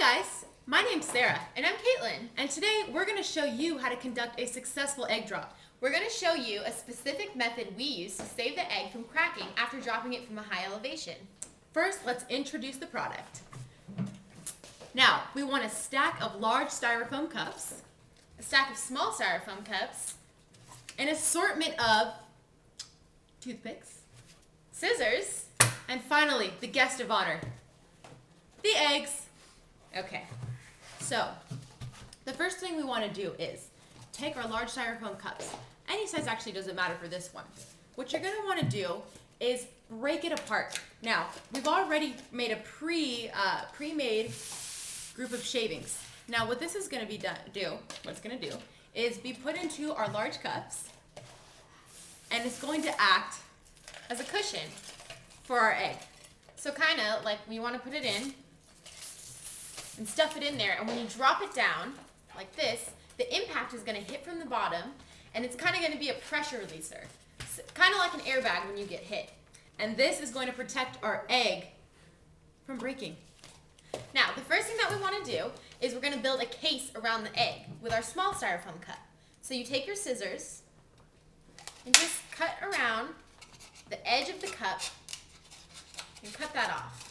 Hi guys, my name's Sarah, And I'm Caitlin. and today we're going to show you how to conduct a successful egg drop. We're going to show you a specific method we use to save the egg from cracking after dropping it from a high elevation. First, let's introduce the product. Now, we want a stack of large styrofoam cups, A stack of small styrofoam cups, an assortment of toothpicks, scissors, and finally, the guest of honor, the eggs. okay, So, the first thing we want to do is take our large styrofoam cups. Any size actually doesn't matter for this one. What you're going to want to do is break it apart. Now, we've already made a pre-made group of shavings. Now, what this is going to do is be put into our large cups, and it's going to act as a cushion. for our egg. So kind of like we want to put it in and stuff it in there, and when you drop it down like this, the impact is going to hit from the bottom, and it's kind of going to be a pressure releaser. Kind of like an airbag when you get hit. And this is going to protect our egg from breaking. Now, the first thing that we want to do is we're going to build a case around the egg with our small styrofoam cup. So you take your scissors and just cut around the edge of the cup and cut that off.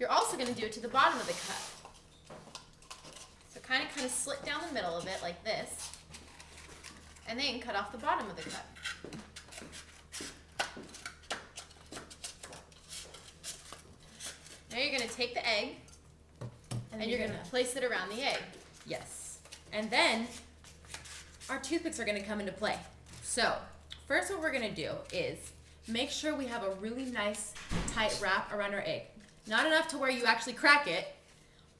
You're also going to do it to the bottom of the cup. So kind of slit down the middle of it like this, and then cut off the bottom of the cup. Now you're going to take the egg and you're going to place it around the egg. Yes. And then our toothpicks are going to come into play. So, first what we're going to do is make sure we have a really nice tight wrap around our egg. Not enough to where you actually crack it,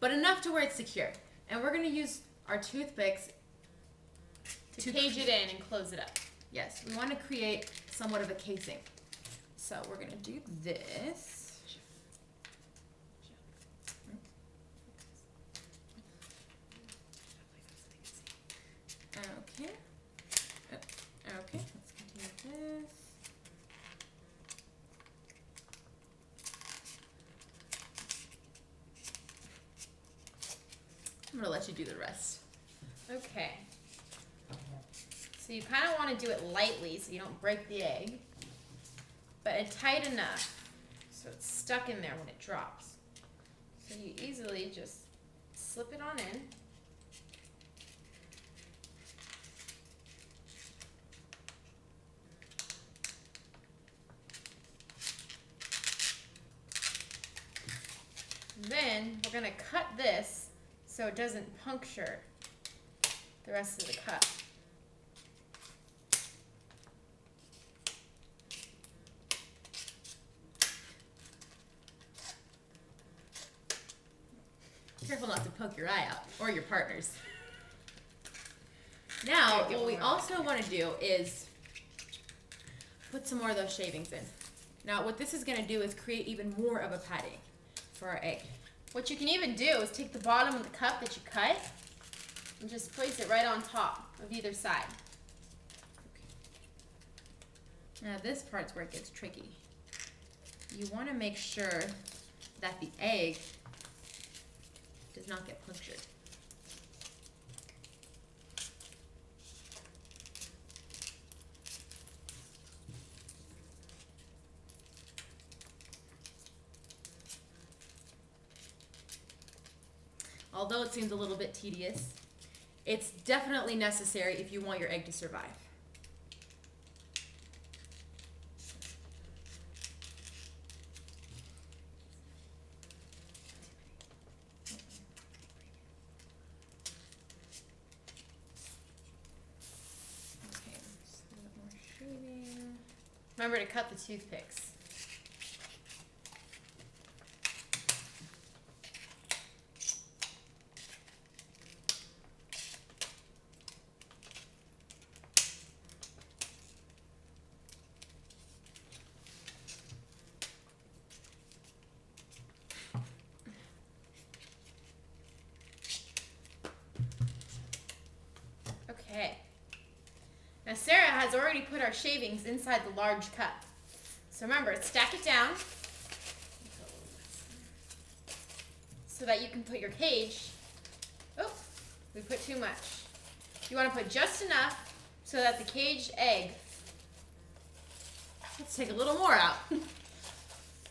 but enough to where it's secure. And we're going to use our toothpicks To cage it in and close it up. Yes, we want to create somewhat of a casing. So we're going to do this. Okay. Okay, let's continue this. I'm going to let you do the rest. Okay. So you kind of want to do it lightly so you don't break the egg, but tight enough so it's stuck in there when it drops. So you easily just slip it on in. Then we're going to cut this so it doesn't puncture the rest of the cup. Careful not to poke your eye out, or your partner's. Now, what we also want to do is put some more of those shavings in. Now, what this is going to do is create even more of a padding for our egg. What you can even do is take the bottom of the cup that you cut and just place it right on top of either side. Now, this part's where it gets tricky. You want to make sure that the egg does not get punctured. Although it seems a little bit tedious, it's definitely necessary if you want your egg to survive. Okay, just a little more shaving. Remember to cut the toothpicks. Okay. Now Sarah has already put our shavings inside the large cup. So remember, stack it down so that you can put your cage. Oh, we put too much. You want to put just enough so that the caged egg, Let's take a little more out.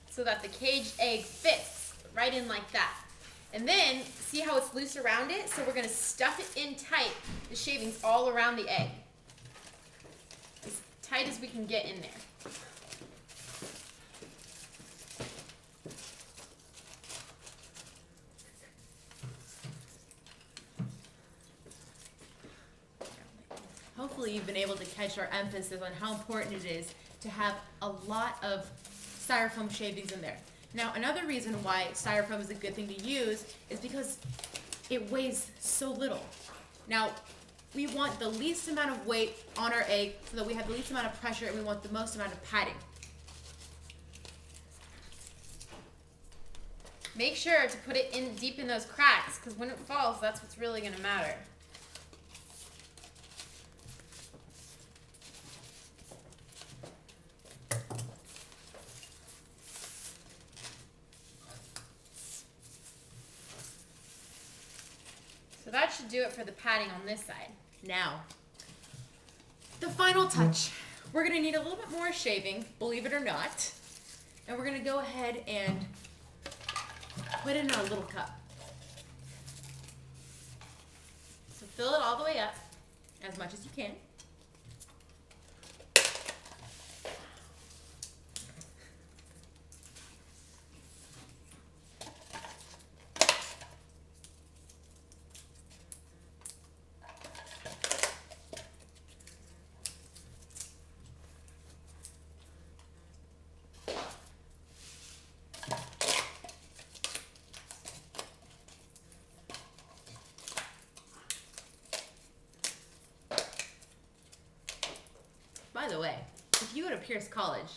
so that the caged egg fits right in like that. And then, see how it's loose around it? So we're going to stuff it in tight, the shavings all around the egg. As tight as we can get in there. Hopefully you've been able to catch our emphasis on how important it is to have a lot of styrofoam shavings in there. Now, another reason why styrofoam is a good thing to use is because it weighs so little. Now, we want the least amount of weight on our egg so that we have the least amount of pressure, and we want the most amount of padding. Make sure to put it in deep in those cracks, because when it falls, that's what's really going to matter. So that should do it for the padding on this side. Now, the final touch. We're gonna need a little bit more shaving, believe it or not. And we're gonna go ahead and put it in our little cup. So fill it all the way up, as much as you can. By the way, if you go to Pierce College,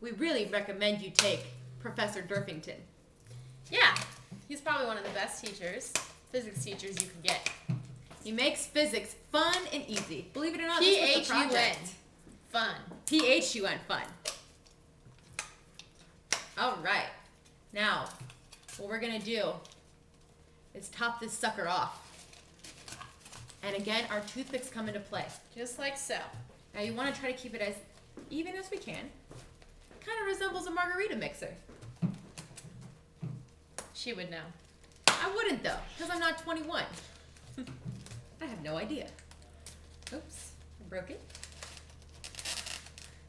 we really recommend you take Professor Durfington. Yeah, he's probably one of the best teachers, physics teachers you can get. He makes physics fun and easy. Believe it or not, this was the P-H-U-N. project. Fun. P-H-U-N, fun. All right. Now, what we're going to do is top this sucker off. And again, our toothpicks come into play. Just like so. Now, you want to try to keep it as even as we can. Kind of resembles a margarita mixer. She would know. I wouldn't, though, because I'm not 21. I have no idea. Oops, I broke it.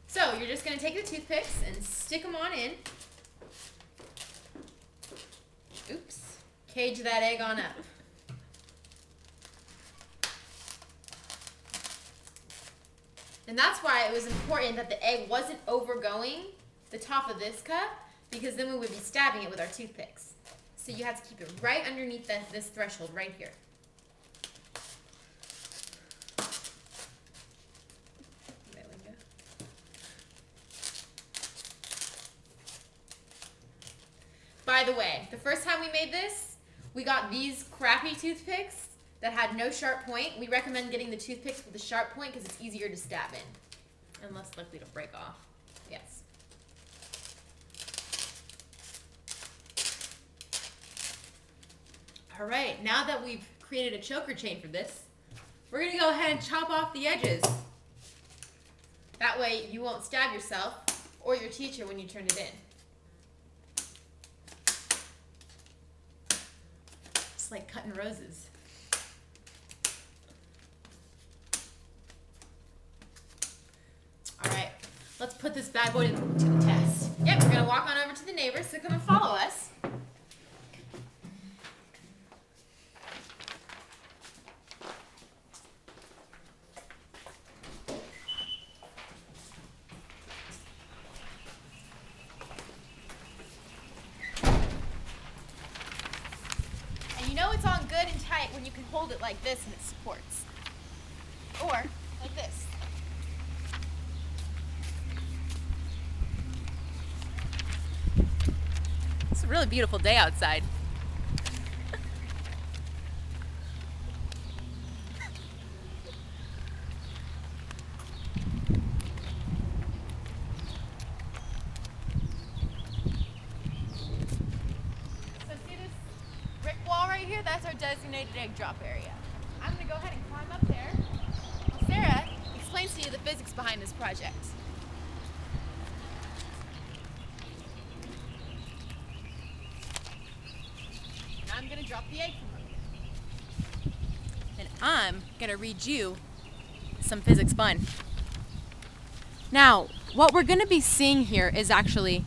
So you're just going to take the toothpicks and stick them on in. Oops. Cage that egg on up. And that's why it was important that the egg wasn't overgoing the top of this cup, because then we would be stabbing it with our toothpicks. So you have to keep it right underneath this threshold right here. There we go. By the way, the first time we made this, we got these crappy toothpicks that had no sharp point. We recommend getting the toothpicks with a sharp point because it's easier to stab in. And less likely to break off. Yes. All right, now that we've created a choker chain for this, we're going to go ahead and chop off the edges. That way you won't stab yourself or your teacher when you turn it in. It's like cutting roses. All right, let's put this bad boy to the test. Yep, we're gonna walk on over to the neighbors, so come and follow us. And you know it's on good and tight when you can hold it like this and it supports. Or like this. It's a really beautiful day outside. So see this brick that's our designated egg drop area. I'm gonna go ahead and climb up there. Well, Sarah explains to you the physics behind this project. And I'm gonna drop the egg from her. And I'm gonna read you some physics fun. Now, what we're gonna be seeing here is actually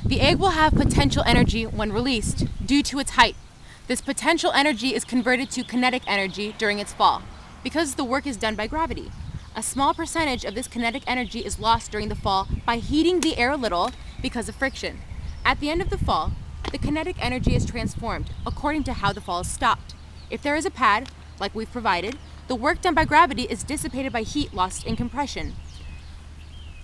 the egg will have potential energy when released due to its height. This potential energy is converted to kinetic energy during its fall because the work is done by gravity. A small percentage of this kinetic energy is lost during the fall by heating the air a little because of friction. At the end of the fall, the kinetic energy is transformed according to how the fall is stopped. If there is a pad, like we've provided, the work done by gravity is dissipated by heat lost in compression.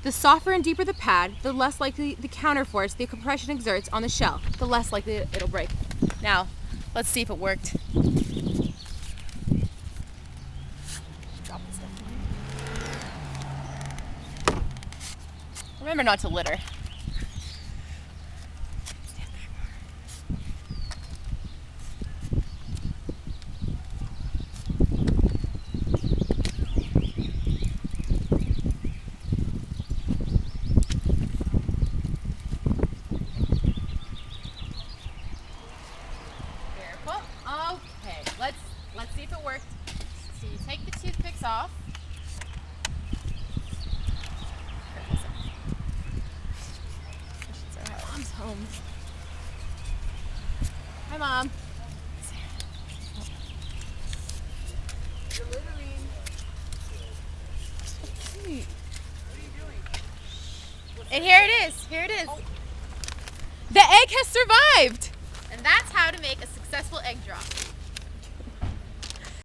The softer and deeper the pad, the less likely the counterforce the compression exerts on the shell, the less likely it'll break. Now, let's see if it worked. Drop this stuff. Remember not to litter. Okay, let's see if it worked. So you take the toothpicks off. Mom's home. Hi, Mom. And here it is. Here it is. The egg has survived. And that's how to make a successful egg drop.